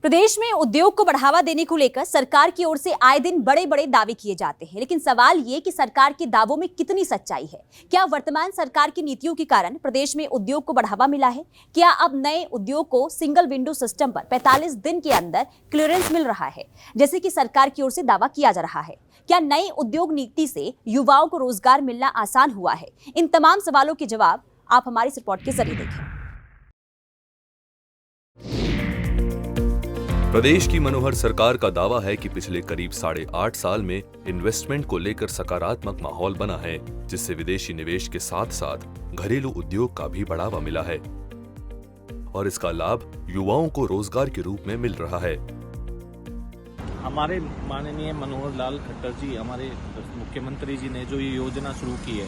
प्रदेश में उद्योग को बढ़ावा देने को लेकर सरकार की ओर से आए दिन बड़े बड़े दावे किए जाते हैं, लेकिन सवाल ये कि सरकार के दावों में कितनी सच्चाई है। क्या वर्तमान सरकार की नीतियों के कारण प्रदेश में उद्योग को बढ़ावा मिला है? क्या अब नए उद्योग को सिंगल विंडो सिस्टम पर 45 दिन के अंदर क्लियरेंस मिल रहा है, जैसे कि सरकार की ओर से दावा किया जा रहा है? क्या नई उद्योग नीति से युवाओं को रोजगार मिलना आसान हुआ है? इन तमाम सवालों के जवाब आप हमारी इस रिपोर्ट के जरिए देखें। प्रदेश की मनोहर सरकार का दावा है कि पिछले करीब 8.5 साल में इन्वेस्टमेंट को लेकर सकारात्मक माहौल बना है, जिससे विदेशी निवेश के साथ साथ घरेलू उद्योग का भी बढ़ावा मिला है और इसका लाभ युवाओं को रोजगार के रूप में मिल रहा है। हमारे माननीय मनोहर लाल खट्टर जी, हमारे मुख्यमंत्री जी ने जो ये योजना शुरू की है,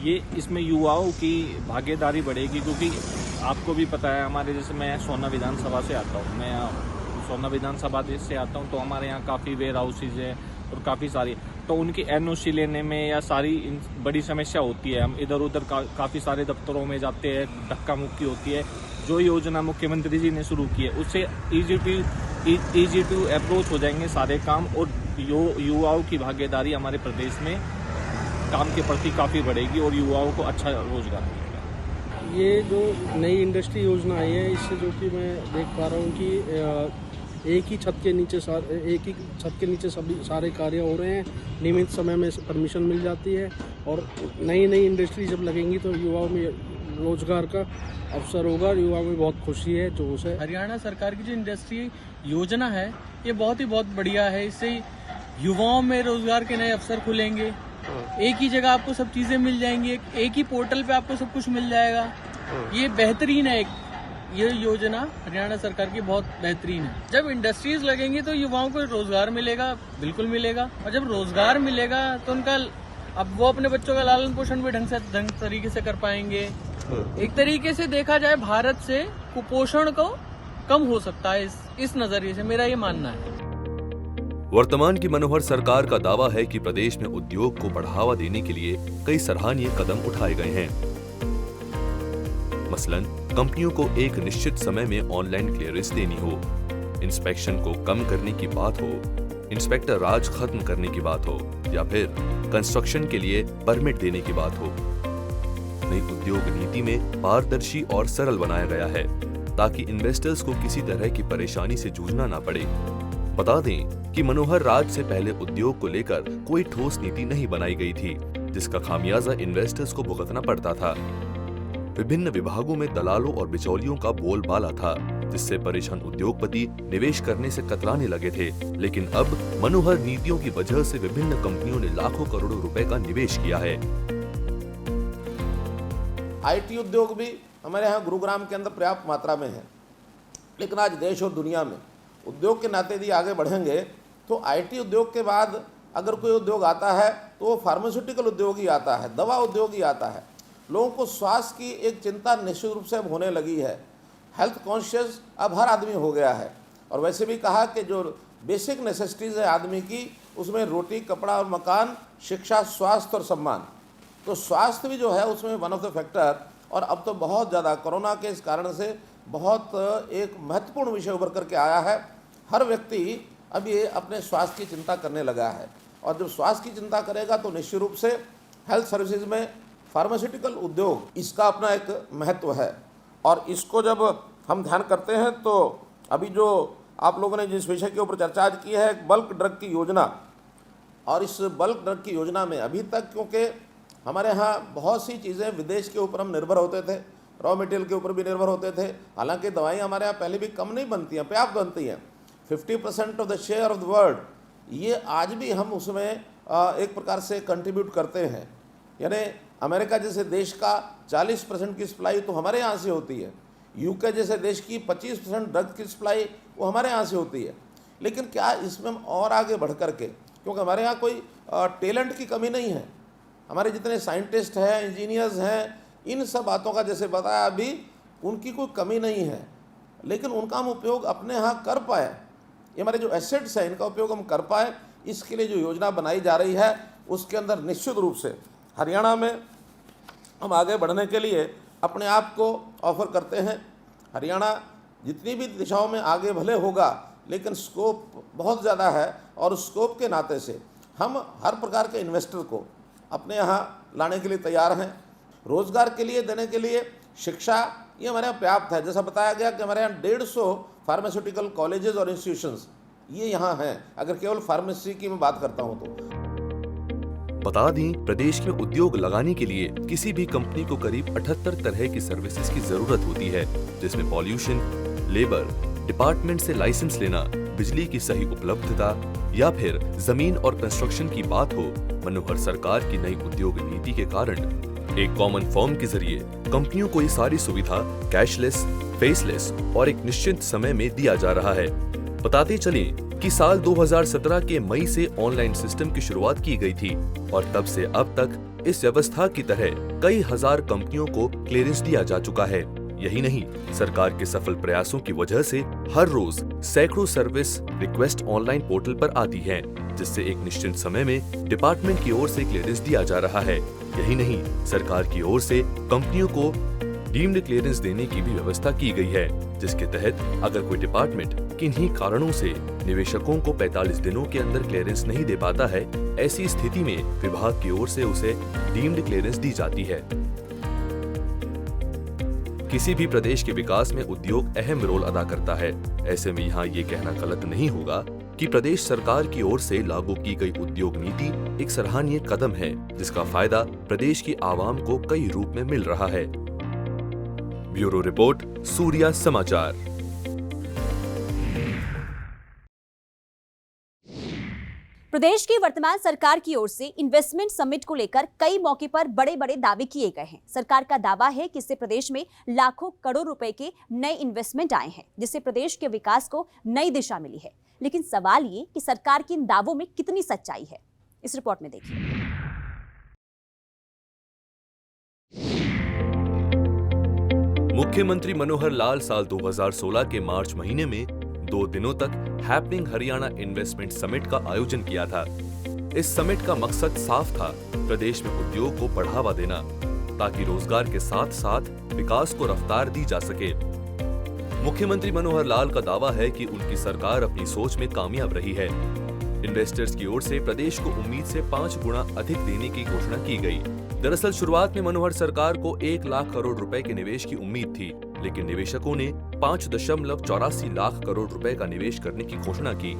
ये इसमें युवाओं की भागीदारी बढ़ेगी, क्योंकि आपको भी पता है, हमारे जैसे मैं सोना विधानसभा से आता हूँ, मैं सोना विधानसभा से आता हूँ, तो हमारे यहाँ काफ़ी वेयर हाउसेज है और काफ़ी सारी, तो उनकी एनओसी लेने में या सारी बड़ी समस्या होती है। हम इधर उधर काफ़ी सारे दफ्तरों में जाते हैं, धक्का मुक्की होती है। जो योजना मुख्यमंत्री जी ने शुरू की है, उससे ईजी टू अप्रोच हो जाएंगे सारे काम, और युवाओं की भागीदारी हमारे प्रदेश में काम के प्रति काफ़ी बढ़ेगी और युवाओं को अच्छा रोजगार मिलेगा। ये जो नई इंडस्ट्री योजना आई है, इससे जो कि मैं देख पा रहा हूँ कि एक ही छत के नीचे सभी सारे कार्य हो रहे हैं। नियमित समय में परमिशन मिल जाती है और नई इंडस्ट्री जब लगेंगी तो युवाओं में रोजगार का अवसर होगा। युवाओं में बहुत खुशी है, जोश है। हरियाणा सरकार की जो इंडस्ट्री योजना है, ये बहुत बढ़िया है। इससे युवाओं में रोजगार के नए अवसर खुलेंगे। एक ही जगह आपको सब चीजें मिल जाएंगी, एक ही पोर्टल पे आपको सब कुछ मिल जाएगा। ये बेहतरीन है। ये योजना हरियाणा सरकार की बहुत बेहतरीन है। जब इंडस्ट्रीज लगेंगी तो युवाओं को रोजगार मिलेगा, बिल्कुल मिलेगा। और जब रोजगार मिलेगा तो उनका अब वो अपने बच्चों का लालन पोषण भी ढंग तरीके से कर पाएंगे। एक तरीके से देखा जाए, भारत से कुपोषण को कम हो सकता है। इस नजरिए से मेरा ये मानना है। वर्तमान की मनोहर सरकार का दावा है कि प्रदेश में उद्योग को बढ़ावा देने के लिए कई सराहनीय कदम उठाए गए हैं। मसलन कंपनियों को एक निश्चित समय में ऑनलाइन क्लियरेंस देनी हो, इंस्पेक्शन को कम करने की बात हो, इंस्पेक्टर राज खत्म करने की बात हो, या फिर कंस्ट्रक्शन के लिए परमिट देने की बात हो। नई उद्योग नीति में पारदर्शी और सरल बनाया गया है, ताकि इन्वेस्टर्स को किसी तरह की परेशानी से जूझना ना पड़े। बता दें कि मनोहर राज से पहले उद्योग को लेकर कोई ठोस नीति नहीं बनाई गई थी, जिसका खामियाजा इन्वेस्टर्स को भुगतना पड़ता था। विभिन्न विभागों में दलालों और बिचौलियों का बोलबाला था, जिससे परेशान उद्योगपति निवेश करने से कतराने लगे थे। लेकिन अब मनोहर नीतियों की वजह से विभिन्न कंपनियों ने लाखों करोड़ों रुपए का निवेश किया है। आईटी उद्योग भी हमारे यहाँ गुरुग्राम के अंदर पर्याप्त मात्रा में है, लेकिन आज देश और दुनिया में उद्योग के नाते यदि आगे बढ़ेंगे तो आईटी उद्योग के बाद अगर कोई उद्योग आता है तो वो फार्मास्यूटिकल उद्योग ही आता है, दवा उद्योग ही आता है। लोगों को स्वास्थ्य की एक चिंता निश्चित रूप से अब होने लगी है। हेल्थ कॉन्शियस अब हर आदमी हो गया है। और वैसे भी कहा कि जो बेसिक नेसेसिटीज़ है आदमी की, उसमें रोटी, कपड़ा और मकान, शिक्षा, स्वास्थ्य और सम्मान, तो स्वास्थ्य भी जो है उसमें वन ऑफ द फैक्टर। और अब तो बहुत ज़्यादा कोरोना के इस कारण से बहुत एक महत्वपूर्ण विषय उभर करके आया है। हर व्यक्ति अब ये अपने स्वास्थ्य की चिंता करने लगा है, और जब स्वास्थ्य की चिंता करेगा तो निश्चित रूप से हेल्थ सर्विसेज में फार्मास्यूटिकल उद्योग, इसका अपना एक महत्व है। और इसको जब हम ध्यान करते हैं तो अभी जो आप लोगों ने जिस विषय के ऊपर चर्चा आज की है, बल्क ड्रग की योजना, और इस बल्क ड्रग की योजना में अभी तक, क्योंकि हमारे यहाँ बहुत सी चीज़ें विदेश के ऊपर हम निर्भर होते थे, रॉ मटेरियल के ऊपर भी निर्भर होते थे। हालांकि दवाई हमारे यहाँ पहले भी कम नहीं बनती हैं, पर्याप्त बनती हैं। 50% of the share of the world, ये आज भी हम उसमें एक प्रकार से कंट्रीब्यूट करते हैं। यानी अमेरिका जैसे देश का 40% की सप्लाई तो हमारे यहाँ से होती है। यूके जैसे देश की 25% ड्रग की सप्लाई वो हमारे यहाँ से होती है। लेकिन क्या इसमें हम और आगे बढ़ कर के, क्योंकि हमारे यहाँ कोई टैलेंट की कमी नहीं है, हमारे जितने साइंटिस्ट हैं, इंजीनियर्स हैं, इन सब बातों का जैसे बताया अभी, उनकी कोई कमी नहीं है, लेकिन उनका हम उपयोग अपने यहाँ कर पाए, ये हमारे जो एसेट्स हैं इनका उपयोग हम कर पाए, इसके लिए जो योजना बनाई जा रही है उसके अंदर निश्चित रूप से हरियाणा में हम आगे बढ़ने के लिए अपने आप को ऑफर करते हैं। हरियाणा जितनी भी दिशाओं में आगे भले होगा, लेकिन स्कोप बहुत ज़्यादा है और उस स्कोप के नाते से हम हर प्रकार के इन्वेस्टर को अपने यहाँ लाने के लिए तैयार हैं। रोज़गार के लिए देने के लिए शिक्षा ये हमारे यहाँ पर्याप्त है। जैसा बताया गया कि हमारे यहाँ 150 फार्मास्यूटिकल कॉलेजेस और इंस्टीट्यूशंस ये यहाँ हैं, अगर केवल फार्मेसी की मैं बात करता हूँ तो। बता दें, प्रदेश में उद्योग लगाने के लिए किसी भी कंपनी को करीब 78 तरह की सर्विसेज की जरूरत होती है, जिसमें पॉल्यूशन, लेबर, डिपार्टमेंट से लाइसेंस लेना, बिजली की सही उपलब्धता या फिर जमीन और कंस्ट्रक्शन की बात हो। मनोहर सरकार की नई उद्योग नीति के कारण एक कॉमन फॉर्म के जरिए कंपनियों को ये सारी सुविधा कैशलेस, फेसलेस और एक निश्चित समय में दिया जा रहा है। बताते चलें कि साल 2017 के मई से ऑनलाइन सिस्टम की शुरुआत की गई थी और तब से अब तक इस व्यवस्था की तरह कई हजार कंपनियों को क्लियरेंस दिया जा चुका है। यही नहीं, सरकार के सफल प्रयासों की वजह से हर रोज सैकड़ों सर्विस रिक्वेस्ट ऑनलाइन पोर्टल पर आती हैं, जिससे एक निश्चित समय में डिपार्टमेंट की ओर से क्लियरेंस दिया जा रहा है। यही नहीं, सरकार की ओर से कंपनियों को डीम्ड क्लियरेंस देने की भी व्यवस्था की गई है, जिसके तहत अगर कोई डिपार्टमेंट किन्हीं कारणों से निवेशकों को 45 दिनों के अंदर क्लियरेंस नहीं दे पाता है, ऐसी स्थिति में विभाग की ओर से उसे डीम्ड क्लियरेंस दी जाती है। किसी भी प्रदेश के विकास में उद्योग अहम रोल अदा करता है। ऐसे में यहाँ ये कहना गलत नहीं होगा कि प्रदेश सरकार की ओर से लागू की गई उद्योग नीति एक सराहनीय कदम है, जिसका फायदा प्रदेश की आवाम को कई रूप में मिल रहा है। ब्यूरो रिपोर्ट, सूर्या समाचार। प्रदेश की वर्तमान सरकार की ओर से इन्वेस्टमेंट समिट को लेकर कई मौके पर बड़े बड़े दावे किए गए हैं। सरकार का दावा है कि इससे प्रदेश में लाखों करोड़ रुपए के नए इन्वेस्टमेंट आए हैं, जिससे प्रदेश के विकास को नई दिशा मिली है। लेकिन सवाल ये कि सरकार के इन दावों में कितनी सच्चाई है। इस रिपोर्ट में देखिए। मुख्यमंत्री मनोहर लाल साल 2016 के मार्च महीने में 2 दिनों तक हैपनिंग हरियाणा इन्वेस्टमेंट समिट का आयोजन किया था। इस समिट का मकसद साफ था, प्रदेश में उद्योग को बढ़ावा देना, ताकि रोजगार के साथ साथ विकास को रफ्तार दी जा सके। मुख्यमंत्री मनोहर लाल का दावा है कि उनकी सरकार अपनी सोच में कामयाब रही है। इन्वेस्टर्स की ओर से प्रदेश को उम्मीद से 5 गुना अधिक देने की घोषणा की गई। दरअसल शुरुआत में मनोहर सरकार को 1 लाख करोड़ रुपए के निवेश की उम्मीद थी, लेकिन निवेशकों ने 5.84 लाख करोड़ रुपए का निवेश करने की घोषणा की।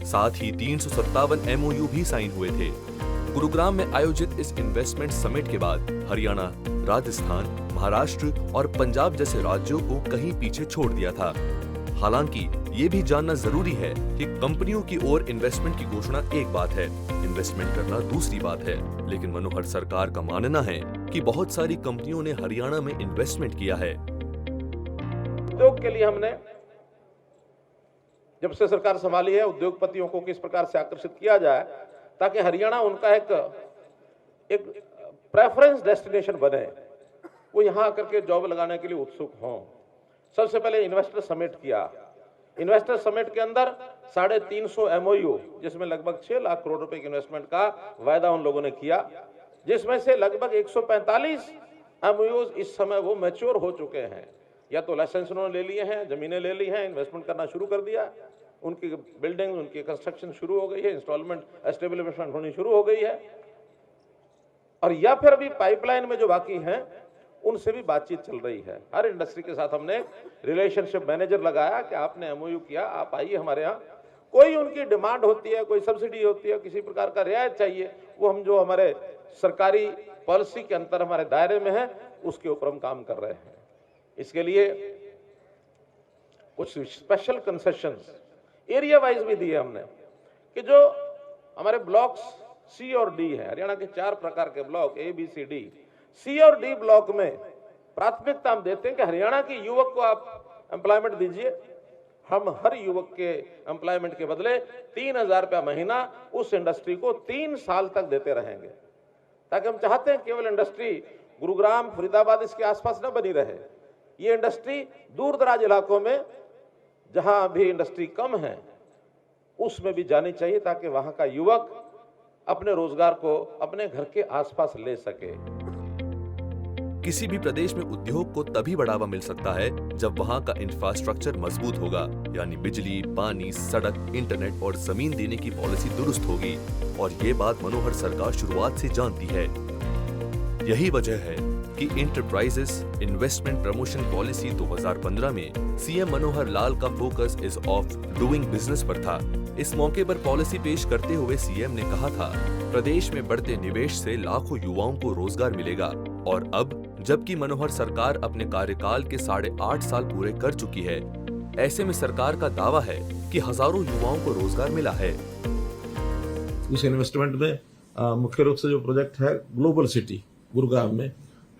साथ ही 357 MOU भी साइन हुए थे। गुरुग्राम में आयोजित इस इन्वेस्टमेंट समिट के बाद हरियाणा, राजस्थान, महाराष्ट्र और पंजाब जैसे राज्यों को कहीं पीछे छोड़ दिया था। हालांकि ये भी जानना जरूरी है कि कंपनियों की ओर इन्वेस्टमेंट की घोषणा एक बात है, इन्वेस्टमेंट करना दूसरी बात है। लेकिन मनोहर सरकार का मानना है कि बहुत सारी कंपनियों ने हरियाणा में इन्वेस्टमेंट किया है। उद्योग के लिए हमने जब से सरकार संभाली है, उद्योगपतियों को किस प्रकार से आकर्षित किया जाए ताकि हरियाणा उनका एक प्रेफरेंस डेस्टिनेशन बने, वो यहाँ आकर के जॉब लगाने के लिए उत्सुक हों। सबसे पहले इन्वेस्टर समिट किया। इन्वेस्टर समिट के अंदर 350 MOU, जिसमें लगभग 6 लाख करोड़ रुपए की इन्वेस्टमेंट का वायदा उन लोगों ने किया, जिसमें से लगभग 145 MOUs इस समय वो मैच्योर हो चुके हैं। या तो लाइसेंस उन्होंने ले लिए हैं, जमीनें ले ली हैं, इन्वेस्टमेंट करना शुरू कर दिया, उनकी बिल्डिंग, उनकी कंस्ट्रक्शन शुरू हो गई है, इंस्टॉलमेंट एस्टेब्लिशमेंट होनी शुरू हो गई है, और या फिर अभी पाइपलाइन में जो बाकी हैं उनसे भी बातचीत चल रही है। हर इंडस्ट्री के साथ हमने रिलेशनशिप मैनेजर लगाया कि आपने MOU किया, आप आइए हमारे यहाँ। कोई उनकी डिमांड होती है, कोई सब्सिडी होती है, किसी प्रकार का रियायत चाहिए, वो हम जो हमारे सरकारी पॉलिसी के अंतर हमारे दायरे में है उसके ऊपर हम काम कर रहे हैं। इसके लिए कुछ स्पेशल कंसेशंस एरिया वाइज भी दिए हमने कि जो हमारे ब्लॉक्स C और D है, हरियाणा के 4 प्रकार के block A, B, C, D। C और D ब्लॉक में प्राथमिकता हम देते हैं कि हरियाणा के युवक को आप एम्प्लॉयमेंट दीजिए। हम हर युवक के एम्प्लॉयमेंट के बदले 3000 रुपया महीना उस इंडस्ट्री को 3 साल तक देते रहेंगे, ताकि हम चाहते हैं केवल इंडस्ट्री गुरुग्राम, फरीदाबाद इसके आसपास न बनी रहे। ये इंडस्ट्री दूर दराज इलाकों में जहां भी इंडस्ट्री कम है उसमें भी जानी चाहिए, ताकि वहां का युवक अपने रोजगार को अपने घर के आसपास ले सके। किसी भी प्रदेश में उद्योग को तभी बढ़ावा मिल सकता है जब वहाँ का इंफ्रास्ट्रक्चर मजबूत होगा, यानी बिजली, पानी, सड़क, इंटरनेट और जमीन देने की पॉलिसी दुरुस्त होगी। और ये बात मनोहर सरकार शुरुआत से जानती है। यही वजह है कि इंटरप्राइजेस इन्वेस्टमेंट प्रमोशन पॉलिसी 2015 में सीएम मनोहर लाल का focus is of doing business पर था। इस मौके पर पॉलिसी पेश करते हुए सीएम ने कहा था, प्रदेश में बढ़ते निवेश से लाखों युवाओं को रोजगार मिलेगा। और अब जबकि मनोहर सरकार अपने कार्यकाल के 8.5 साल पूरे कर चुकी है, ऐसे में सरकार का दावा है कि हजारों युवाओं को रोजगार मिला है। इस इन्वेस्टमेंट में मुख्य रूप से जो प्रोजेक्ट है ग्लोबल सिटी गुरुग्राम में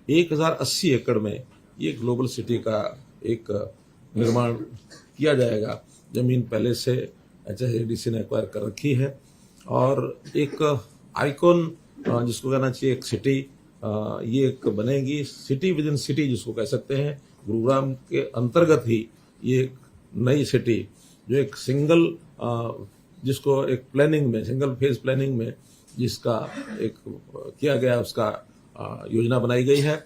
1080 एकड़ में ये ग्लोबल सिटी का एक निर्माण किया जाएगा। जमीन पहले से HSADC ने एक्वायर कर रखी है और एक आइकॉन जिसको कहना चाहिए एक सिटी ये एक बनेगी, सिटी विद इन सिटी जिसको कह सकते हैं। गुरुग्राम के अंतर्गत ही ये एक नई सिटी जो एक सिंगल जिसको एक प्लानिंग में सिंगल फेज प्लानिंग में जिसका एक किया गया उसका योजना बनाई गई है।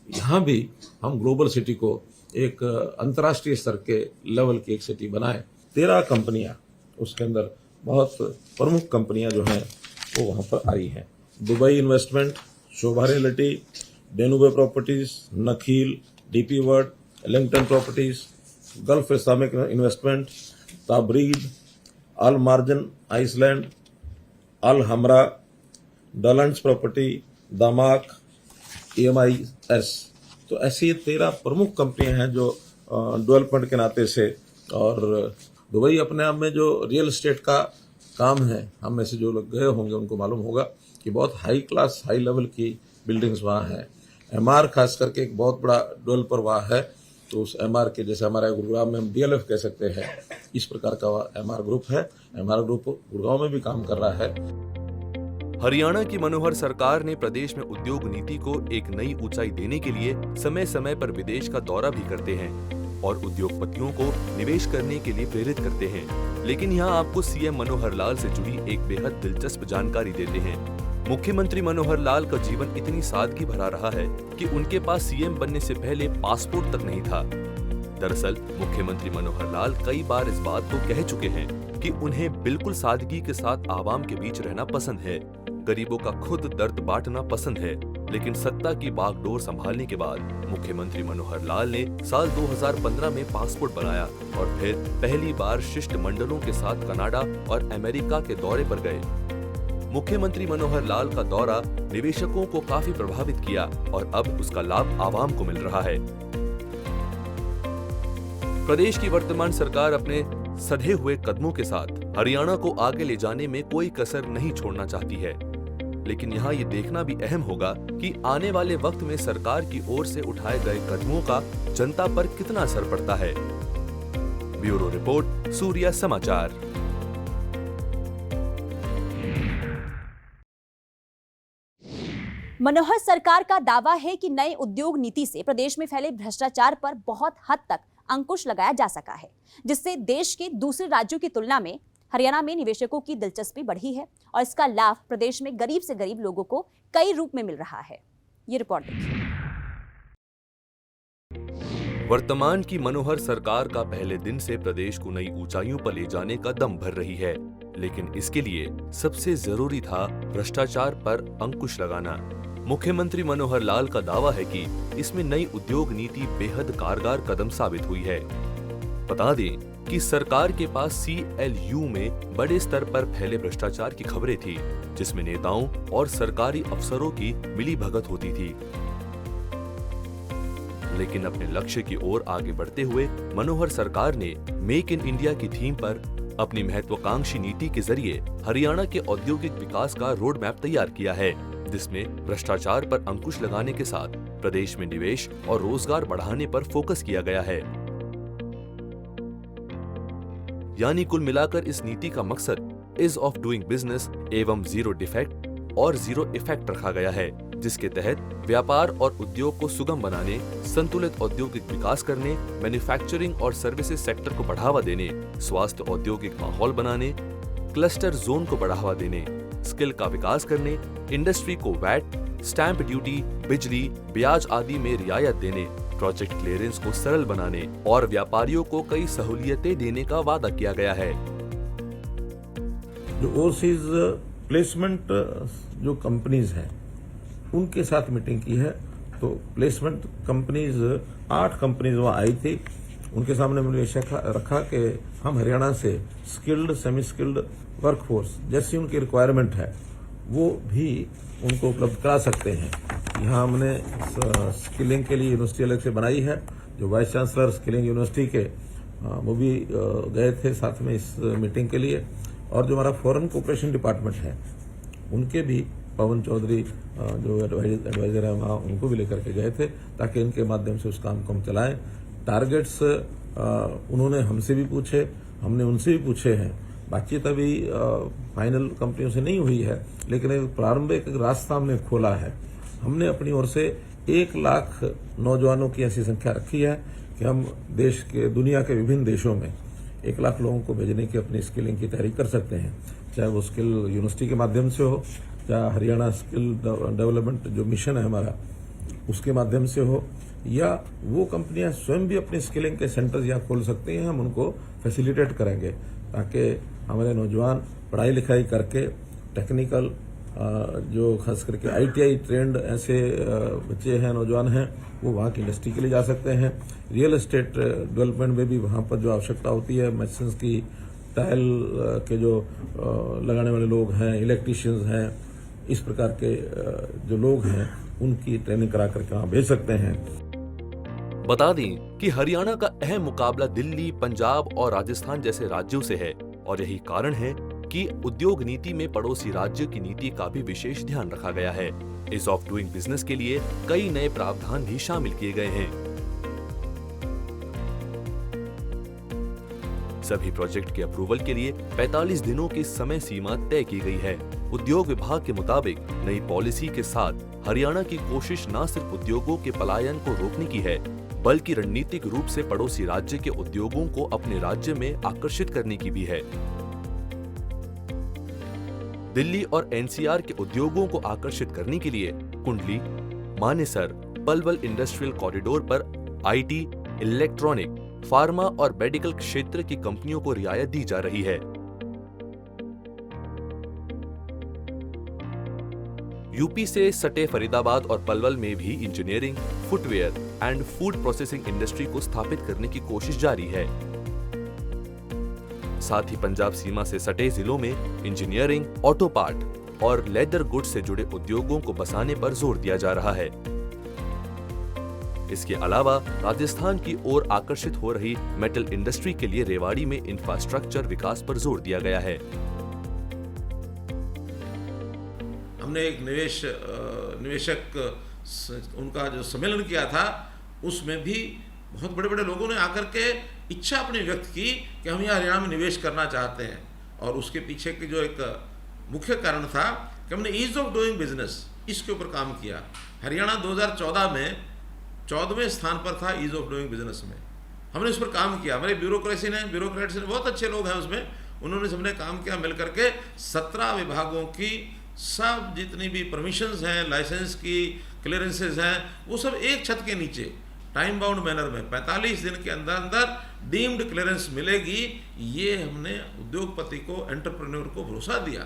यहाँ भी हम ग्लोबल सिटी को एक अंतर्राष्ट्रीय स्तर के लेवल की एक सिटी बनाए। 13 कंपनियां उसके अंदर बहुत प्रमुख कंपनियां जो हैं वो वहाँ पर आई हैं। Dubai investment, Sobha realty, Danube properties, Nakheel, DP world, Ellington properties, Gulf Islamic investment, Tabreed, Al Marjan island, Al Hamra, डॉलंड्स प्रॉपर्टी, दामाक, EMIS। तो ऐसी 13 प्रमुख कंपनियां हैं जो डेवलपमेंट के नाते से। और दुबई अपने आप में जो रियल एस्टेट का काम है, हम में से जो लोग गए होंगे उनको मालूम होगा कि बहुत हाई क्लास हाई लेवल की बिल्डिंग्स वहाँ हैं। MR खास करके एक बहुत बड़ा डेवलपर वहाँ है। तो उस MR के जैसे हमारे गुरुग्राम में हम DLF कह सकते हैं, इस प्रकार का MR ग्रुप है। MR ग्रुप गुरुग्राम में भी काम कर रहा है। हरियाणा की मनोहर सरकार ने प्रदेश में उद्योग नीति को एक नई ऊंचाई देने के लिए समय समय पर विदेश का दौरा भी करते हैं और उद्योगपतियों को निवेश करने के लिए प्रेरित करते हैं। लेकिन यहाँ आपको सीएम मनोहर लाल से जुड़ी एक बेहद दिलचस्प जानकारी देते हैं। मुख्यमंत्री मनोहर लाल का जीवन इतनी सादगी भरा रहा है कि उनके पास सीएम बनने से पहले पासपोर्ट तक नहीं था। दरअसल मुख्यमंत्री मनोहर लाल कई बार इस बात को कह चुके हैं कि उन्हें बिल्कुल सादगी के साथ आवाम के बीच रहना पसंद है, गरीबों का खुद दर्द बांटना पसंद है। लेकिन सत्ता की बागडोर संभालने के बाद मुख्यमंत्री मनोहर लाल ने साल 2015 में पासपोर्ट बनाया और फिर पहली बार शिष्टमंडलों के साथ कनाडा और अमेरिका के दौरे पर गए। मुख्यमंत्री मनोहर लाल का दौरा निवेशकों को काफी प्रभावित किया और अब उसका लाभ आवाम को मिल रहा है। प्रदेश की वर्तमान सरकार अपने सधे हुए कदमों के साथ हरियाणा को आगे ले जाने में कोई कसर नहीं छोड़ना चाहती है। लेकिन यहाँ ये देखना भी अहम होगा कि आने वाले वक्त में सरकार की ओर से उठाए गए कदमों का जनता पर कितना असर पड़ता है। ब्यूरो रिपोर्ट, सूर्या समाचार। मनोहर सरकार का दावा है कि नए उद्योग नीति से प्रदेश में फैले भ्रष्टाचार पर बहुत हद तक अंकुश लगाया जा सका है, जिससे देश के दूसरे राज्यों की तुलना में हरियाणा में निवेशकों की दिलचस्पी बढ़ी है और इसका लाभ प्रदेश में गरीब से गरीब लोगों को कई रूप में मिल रहा है। ये रिपोर्ट देखिए। वर्तमान की मनोहर सरकार का पहले दिन से प्रदेश को नई ऊंचाइयों पर ले जाने का दम भर रही है, लेकिन इसके लिए सबसे जरूरी था भ्रष्टाचार पर अंकुश लगाना। मुख्यमंत्री मनोहर लाल का दावा है कि इसमें नई उद्योग नीति बेहद कारगर कदम साबित हुई है। बता दें कि सरकार के पास CLU में बड़े स्तर पर फैले भ्रष्टाचार की खबरें थी, जिसमें नेताओं और सरकारी अफसरों की मिलीभगत होती थी। लेकिन अपने लक्ष्य की ओर आगे बढ़ते हुए मनोहर सरकार ने मेक इन इंडिया की थीम पर अपनी महत्वाकांक्षी नीति के जरिए हरियाणा के औद्योगिक विकास का रोड मैप तैयार किया है, जिसमें भ्रष्टाचार पर अंकुश लगाने के साथ प्रदेश में निवेश और रोजगार बढ़ाने पर फोकस किया गया है। यानी कुल मिलाकर इस नीति का मकसद इज ऑफ डूइंग बिजनेस एवं जीरो डिफेक्ट और जीरो इफेक्ट रखा गया है, जिसके तहत व्यापार और उद्योग को सुगम बनाने, संतुलित औद्योगिक विकास करने, मैन्युफैक्चरिंग और सर्विसेज सेक्टर को बढ़ावा देने, स्वास्थ्य औद्योगिक माहौल बनाने, क्लस्टर जोन को बढ़ावा देने, स्किल का विकास करने, इंडस्ट्री को वैट स्टैंप ड्यूटी, बिजली, ब्याज आदि में रियायत देने, प्रोजेक्ट क्लियरेंस को सरल बनाने और व्यापारियों को कई सहूलियतें देने का वादा किया गया है। जो ओवरसीज प्लेसमेंट जो कंपनीज हैं उनके साथ मीटिंग की है। तो प्लेसमेंट कंपनीज 8 कंपनीज वहाँ आई थी। उनके सामने मैंने रखा कि हम हरियाणा से स्किल्ड, सेमी स्किल्ड वर्कफोर्स जैसी उनकी रिक्वायरमेंट है वो भी उनको उपलब्ध करा सकते हैं। यहाँ हमने स्किलिंग के लिए यूनिवर्सिटी अलग से बनाई है। जो वाइस चांसलर स्किलिंग यूनिवर्सिटी के वो भी गए थे साथ में इस मीटिंग के लिए। और जो हमारा फॉरेन कोऑपरेशन डिपार्टमेंट है उनके भी पवन चौधरी जो एडवाइजर है वहाँ उनको भी लेकर के गए थे ताकि इनके माध्यम से उस काम को हम चलाएं। टारगेट्स उन्होंने हमसे भी पूछे, हमने उनसे भी पूछे हैं। बातचीत अभी फाइनल कंपनियों से नहीं हुई है, लेकिन एक प्रारंभिक रास्ता हमने खोला है। हमने अपनी ओर से 1 लाख नौजवानों की ऐसी संख्या रखी है कि हम देश के, दुनिया के विभिन्न देशों में 1 लाख लोगों को भेजने की अपनी स्किलिंग की तैयारी कर सकते हैं, चाहे वो स्किल यूनिवर्सिटी के माध्यम से हो, चाहे हरियाणा स्किल डेवलपमेंट जो मिशन है हमारा उसके माध्यम से हो, या वो कंपनियां स्वयं भी अपने स्किलिंग के सेंटर्स यहाँ खोल सकती हैं। हम उनको फैसिलिटेट करेंगे ताकि हमारे नौजवान पढ़ाई लिखाई करके टेक्निकल जो खास करके ITI ट्रेंड ऐसे बच्चे हैं, नौजवान हैं, वो वहाँ की इंडस्ट्री के लिए जा सकते हैं। रियल एस्टेट डेवलपमेंट में भी वहाँ पर जो आवश्यकता होती है, मशीन्स की, टाइल के जो लगाने वाले लोग हैं, इलेक्ट्रीशियंस हैं, इस प्रकार के जो लोग हैं उनकी ट्रेनिंग करा करके वहाँ भेज सकते हैं। बता दें कि हरियाणा का अहम मुकाबला दिल्ली, पंजाब और राजस्थान जैसे राज्यों से है और यही कारण है कि उद्योग नीति में पड़ोसी राज्य की नीति का भी विशेष ध्यान रखा गया है। ईज ऑफ डूइंग बिजनेस के लिए कई नए प्रावधान भी शामिल किए गए हैं। सभी प्रोजेक्ट के अप्रूवल के लिए 45 दिनों की समय सीमा तय की गई है। उद्योग विभाग के मुताबिक नई पॉलिसी के साथ हरियाणा की कोशिश न सिर्फ उद्योगों के पलायन को रोकने की है, बल्कि रणनीतिक रूप से पड़ोसी राज्य के उद्योगों को अपने राज्य में आकर्षित करने की भी है। दिल्ली और NCR के उद्योगों को आकर्षित करने के लिए कुंडली, मानेसर, पलवल इंडस्ट्रियल कॉरिडोर पर IT, इलेक्ट्रॉनिक, फार्मा और मेडिकल क्षेत्र की कंपनियों को रियायत दी जा रही है। यूपी से सटे फरीदाबाद और पलवल में भी engineering, footwear and food processing industry को स्थापित करने की कोशिश जारी है। साथ ही पंजाब सीमा से सटे जिलों में इंजीनियरिंग, ऑटो पार्ट और लेदर गुड्स से जुड़े उद्योगों को बसाने पर जोर दिया जा रहा है। इसके अलावा राजस्थान की ओर आकर्षित हो रही मेटल इंडस्ट्री के लिए रेवाड़ी में इंफ्रास्ट्रक्चर विकास पर जोर दिया गया है। हमने एक निवेशक उनका जो सम्मेलन किया था उसमें भी बहुत बड़े बड़े लोगों ने आकर के इच्छा अपनी व्यक्त की कि हम यहाँ हरियाणा में निवेश करना चाहते हैं। और उसके पीछे की जो एक मुख्य कारण था कि हमने ईज ऑफ डूइंग बिजनेस, इसके ऊपर काम किया। हरियाणा 2014 में 14वें स्थान पर था ईज ऑफ डूइंग बिजनेस में। हमने उस पर काम किया। हमारे ब्यूरोक्रेट्स ने बहुत अच्छे लोग हैं उसमें, उन्होंने सबने काम किया मिल करके। 17 विभागों की सब जितनी भी परमिशंस हैं, लाइसेंस की क्लियरेंसेज हैं, वो सब एक छत के नीचे टाइम बाउंड मैनर में 45 दिन के अंदर अंदर डीम्ड क्लियरेंस मिलेगी। ये हमने उद्योगपति को, एंटरप्रेन्योर को भरोसा दिया,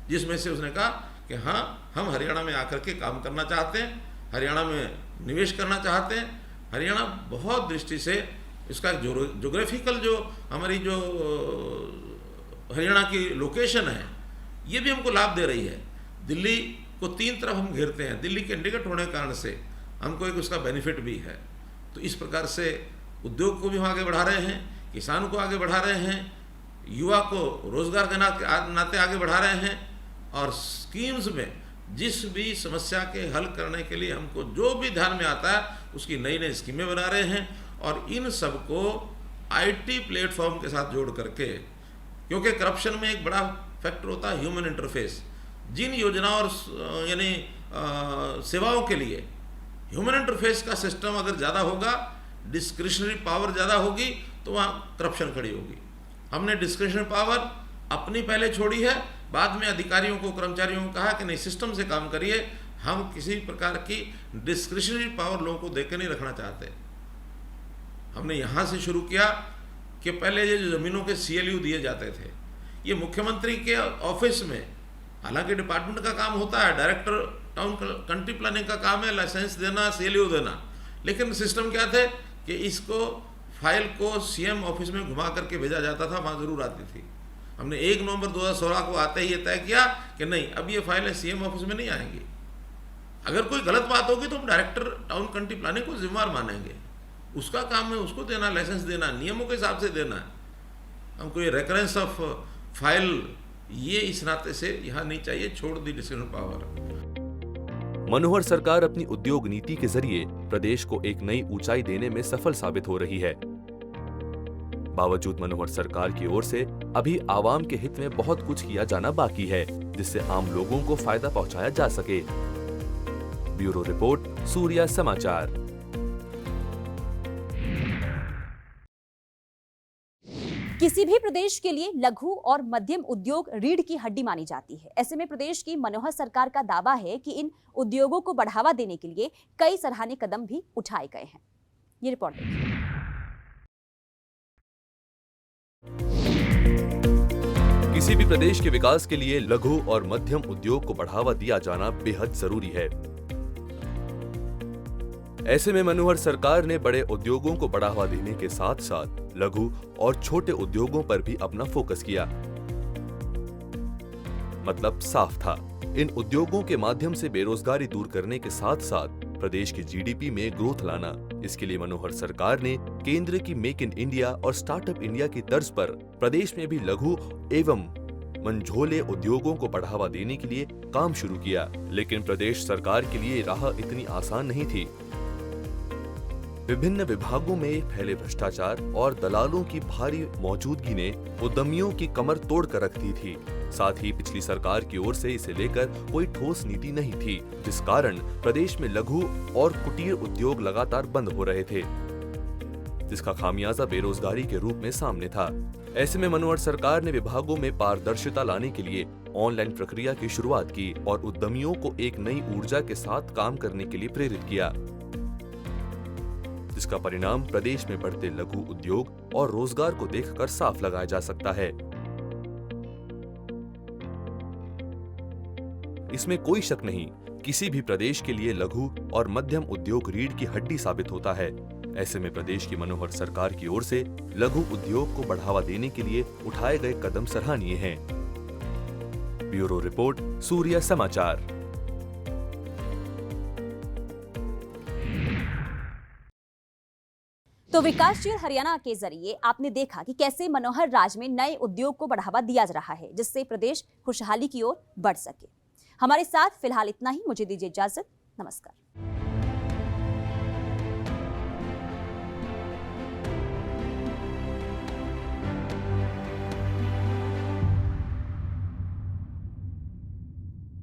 जिसमें से उसने कहा कि हाँ, हम हरियाणा में आकर के काम करना चाहते हैं, हरियाणा में निवेश करना चाहते हैं। हरियाणा बहुत दृष्टि से इसका ज्योग्राफिकल जो हमारी जो हरियाणा की लोकेशन है ये भी हमको लाभ दे रही है। दिल्ली को 3 तरफ हम घेरते हैं, दिल्ली के निकट होने के कारण से हमको एक उसका बेनिफिट भी है। तो इस प्रकार से उद्योग को भी हम आगे बढ़ा रहे हैं, किसानों को आगे बढ़ा रहे हैं, युवा को रोजगार के नाते आगे बढ़ा रहे हैं। और स्कीम्स में जिस भी समस्या के हल करने के लिए हमको जो भी ध्यान में आता है उसकी नई नई स्कीमें बना रहे हैं। और इन सबको IT प्लेटफॉर्म के साथ जोड़ करके, क्योंकि करप्शन में एक बड़ा फैक्टर होता है ह्यूमन इंटरफेस। जिन योजनाओं और यानी सेवाओं के लिए ह्यूमन इंटरफेस का सिस्टम अगर ज़्यादा होगा, डिस्क्रिशनरी पावर ज़्यादा होगी, तो वहाँ करप्शन खड़ी होगी। हमने डिस्क्रिशनरी पावर अपनी पहले छोड़ी है, बाद में अधिकारियों को, कर्मचारियों को कहा कि नहीं, सिस्टम से काम करिए, हम किसी प्रकार की डिस्क्रिशनरी पावर लोगों को देकर नहीं रखना चाहते। हमने यहाँ से शुरू किया कि पहले ये जो ज़मीनों के CLU दिए जाते थे, ये मुख्यमंत्री के ऑफिस में, हालांकि डिपार्टमेंट का काम होता है, डायरेक्टर टाउन कंट्री प्लानिंग का काम है लाइसेंस देना, CLU देना, लेकिन सिस्टम क्या थे कि इसको फाइल को CM ऑफिस में घुमा करके भेजा जाता था, वहाँ ज़रूर आती थी। हमने 1 नवंबर 2016 को आते ही ये तय किया कि नहीं, अब ये फाइलें CM ऑफिस में नहीं आएंगी। अगर कोई गलत बात होगी तो हम डायरेक्टर टाउन कंट्री प्लानिंग को जिम्मेवार मानेंगे, उसका काम है उसको देना, लाइसेंस देना, नियमों के हिसाब से देना है। हमको ये रेकरेंस ऑफ फाइल ये इस नाते से यहाँ नहीं चाहिए, छोड़ दी डिसीजन पावर। मनोहर सरकार अपनी उद्योग नीति के जरिए प्रदेश को एक नई ऊंचाई देने में सफल साबित हो रही है। बावजूद मनोहर सरकार की ओर से अभी आवाम के हित में बहुत कुछ किया जाना बाकी है, जिससे आम लोगों को फायदा पहुंचाया जा सके। ब्यूरो रिपोर्ट, सूर्या समाचार। किसी भी प्रदेश के लिए लघु और मध्यम उद्योग रीढ़ की हड्डी मानी जाती है। ऐसे में प्रदेश की मनोहर सरकार का दावा है कि इन उद्योगों को बढ़ावा देने के लिए कई सराहनीय कदम भी उठाए गए हैं। ये रिपोर्ट देखिए। किसी भी प्रदेश के विकास के लिए लघु और मध्यम उद्योग को बढ़ावा दिया जाना बेहद जरूरी है। ऐसे में मनोहर सरकार ने बड़े उद्योगों को बढ़ावा देने के साथ साथ लघु और छोटे उद्योगों पर भी अपना फोकस किया। मतलब साफ था, इन उद्योगों के माध्यम से बेरोजगारी दूर करने के साथ साथ प्रदेश की GDP में ग्रोथ लाना। इसके लिए मनोहर सरकार ने केंद्र की मेक इन इंडिया और स्टार्टअप इंडिया की तर्ज पर प्रदेश में भी लघु एवं मंझोले उद्योगों को बढ़ावा देने के लिए काम शुरू किया। लेकिन प्रदेश सरकार के लिए राह इतनी आसान नहीं थी। विभिन्न विभागों में फैले भ्रष्टाचार और दलालों की भारी मौजूदगी ने उद्यमियों की कमर तोड़ कर रख दी थी। साथ ही पिछली सरकार की ओर से इसे लेकर कोई ठोस नीति नहीं थी, जिस कारण प्रदेश में लघु और कुटीर उद्योग लगातार बंद हो रहे थे, जिसका खामियाजा बेरोजगारी के रूप में सामने था। ऐसे में मनोहर सरकार ने विभागों में पारदर्शिता लाने के लिए ऑनलाइन प्रक्रिया की शुरुआत की और उद्यमियों को एक नई ऊर्जा के साथ काम करने के लिए प्रेरित किया, जिसका परिणाम प्रदेश में बढ़ते लघु उद्योग और रोजगार को देखकर साफ लगाया जा सकता है। इसमें कोई शक नहीं, किसी भी प्रदेश के लिए लघु और मध्यम उद्योग रीढ़ की हड्डी साबित होता है। ऐसे में प्रदेश की मनोहर सरकार की ओर से लघु उद्योग को बढ़ावा देने के लिए उठाए गए कदम सराहनीय हैं। ब्यूरो रिपोर्ट, सूर्या समाचार। तो विकासशील हरियाणा के जरिए आपने देखा कि कैसे मनोहर राज में नए उद्योग को बढ़ावा दिया जा रहा है, जिससे प्रदेश खुशहाली की ओर बढ़ सके। हमारे साथ फिलहाल इतना ही। मुझे दीजिए इजाजत। नमस्कार।